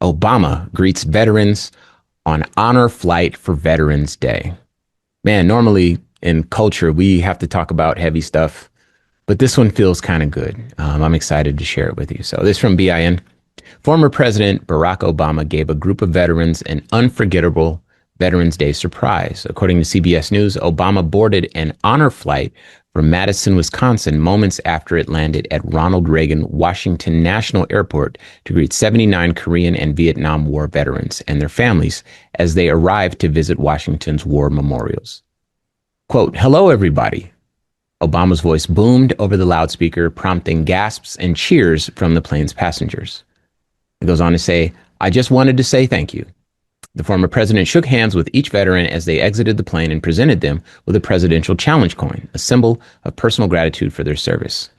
Obama greets veterans on honor flight for Veterans Day. Man, normally in culture, we have to talk about heavy stuff, but this one feels kind of good. I'm excited to share it with you. So this from BIN. Former President Barack Obama gave a group of veterans an unforgettable Veterans Day surprise. According to CBS News, Obama boarded an honor flight from Madison, Wisconsin, moments after it landed at Ronald Reagan Washington National Airport to greet 79 Korean and Vietnam War veterans and their families as they arrived to visit Washington's war memorials. Quote, "Hello, everybody." Obama's voice boomed over the loudspeaker, prompting gasps and cheers from the plane's passengers. It goes on to say, "I just wanted to say thank you." The former president shook hands with each veteran as they exited the plane and presented them with a presidential challenge coin, a symbol of personal gratitude for their service.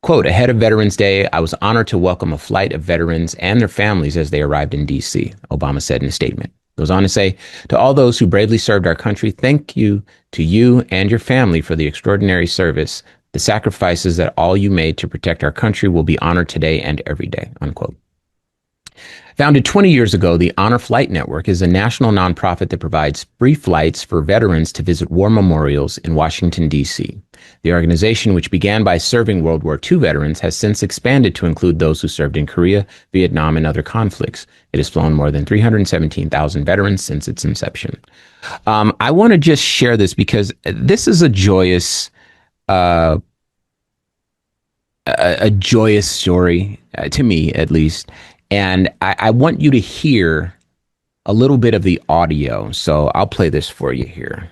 Quote, "Ahead of Veterans Day, I was honored to welcome a flight of veterans and their families as they arrived in D.C., Obama said in a statement. It goes on to say, "To all those who bravely served our country, thank you to you and your family for the extraordinary service. The sacrifices that all you made to protect our country will be honored today and every day," unquote. Founded 20 years ago, the Honor Flight Network is a national nonprofit that provides free flights for veterans to visit war memorials in Washington, D.C. The organization, which began by serving World War II veterans, has since expanded to include those who served in Korea, Vietnam, and other conflicts. It has flown more than 317,000 veterans since its inception. I want to just share this because this is a joyous story, to me at least. And I want you to hear a little bit of the audio. So I'll play this for you here.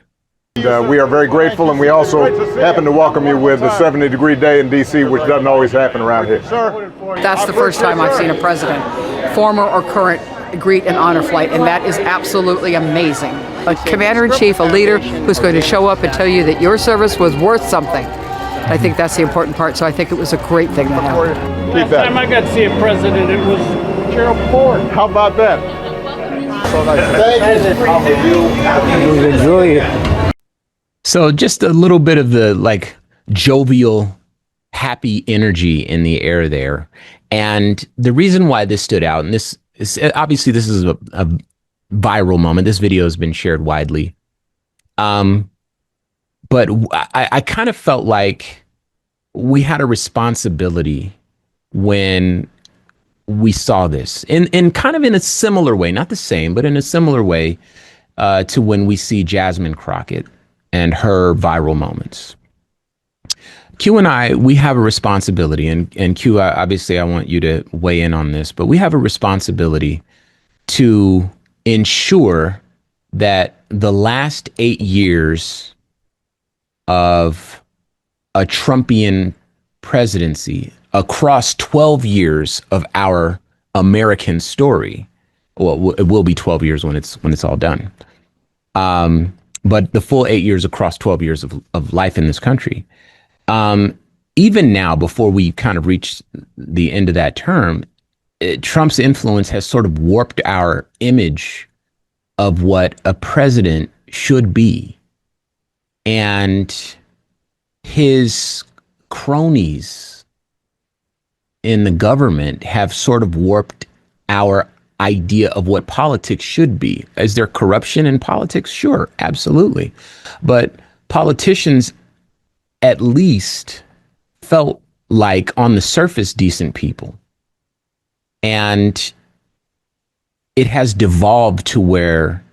And, we are very grateful, and we also happen to welcome you with a 70-degree day in D.C., which doesn't always happen around here. Sir? That's the first time I've seen a president, former or current, greet an honor flight, and that is absolutely amazing. A commander-in-chief, a leader who's going to show up and tell you that your service was worth something. I think that's the important part, so I think it was a great thing that happened. Last time I got to see a president, it was Gerald Ford. How about that? So nice. So just a little bit of the like jovial, happy energy in the air there. And the reason why this stood out, and this is obviously this is a viral moment. This video has been shared widely. But I kind of felt like we had a responsibility when we saw this in kind of in a similar way, not the same, but in a similar way to when we see Jasmine Crockett and her viral moments. Q and I, we have a responsibility, and Q, obviously I want you to weigh in on this, but we have a responsibility to ensure that the last 8 years of a Trumpian presidency across 12 years of our American story. Well, it will be 12 years when it's all done. But the full 8 years across 12 years of life in this country. Even now, before we kind of reach the end of that term, Trump's influence has sort of warped our image of what a president should be. And his cronies in the government have sort of warped our idea of what politics should be. Is there corruption in politics? Sure, absolutely. But politicians at least felt like on the surface decent people. And it has devolved to where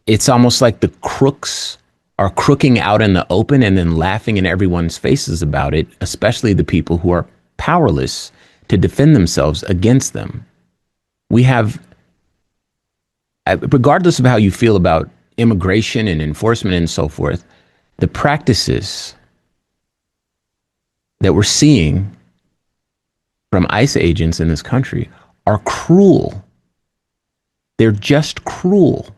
it's almost like the crooks are crooking out in the open and then laughing in everyone's faces about it, especially the people who are powerless to defend themselves against them. We have, regardless of how you feel about immigration and enforcement and so forth, the practices that we're seeing from ICE agents in this country are cruel. They're just cruel.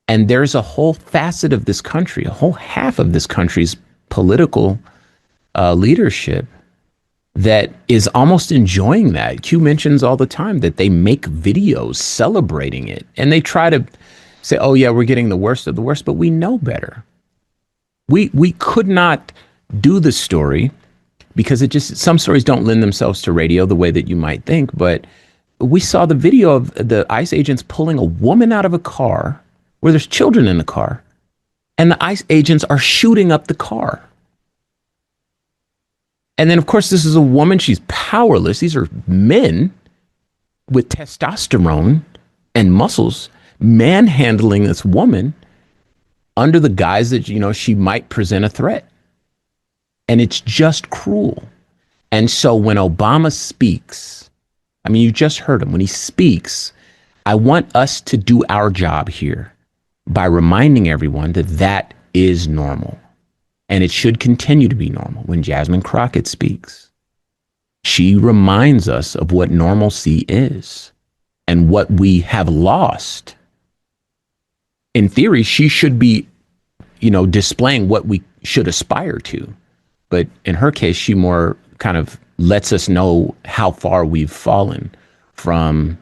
And there's a whole facet of this country, a whole half of this country's political leadership that is almost enjoying that. Q mentions all the time that they make videos celebrating it. And they try to say, oh, yeah, we're getting the worst of the worst, but we know better. We could not do the story because some stories don't lend themselves to radio the way that you might think. But we saw the video of the ICE agents pulling a woman out of a car where there's children in the car, and the ICE agents are shooting up the car. And then, of course, this is a woman. She's powerless. These are men with testosterone and muscles manhandling this woman under the guise that, she might present a threat. And it's just cruel. And so when Obama speaks, I mean, you just heard him. When he speaks, I want us to do our job here by reminding everyone that that is normal. And it should continue to be normal. When Jasmine Crockett speaks, she reminds us of what normalcy is and what we have lost. In theory, she should be, displaying what we should aspire to. But in her case, she more kind of lets us know how far we've fallen from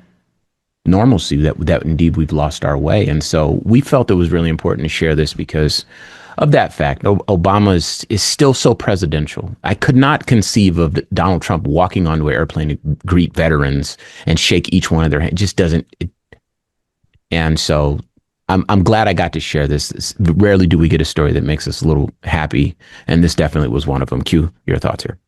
normalcy, that indeed we've lost our way. And so we felt it was really important to share this because of that fact. Obama is still so presidential. I could not conceive of Donald Trump walking onto an airplane to greet veterans and shake each one of their hands. It just doesn't. And so I'm glad I got to share this. Rarely do we get a story that makes us a little happy, and this definitely was one of them. Q, your thoughts here.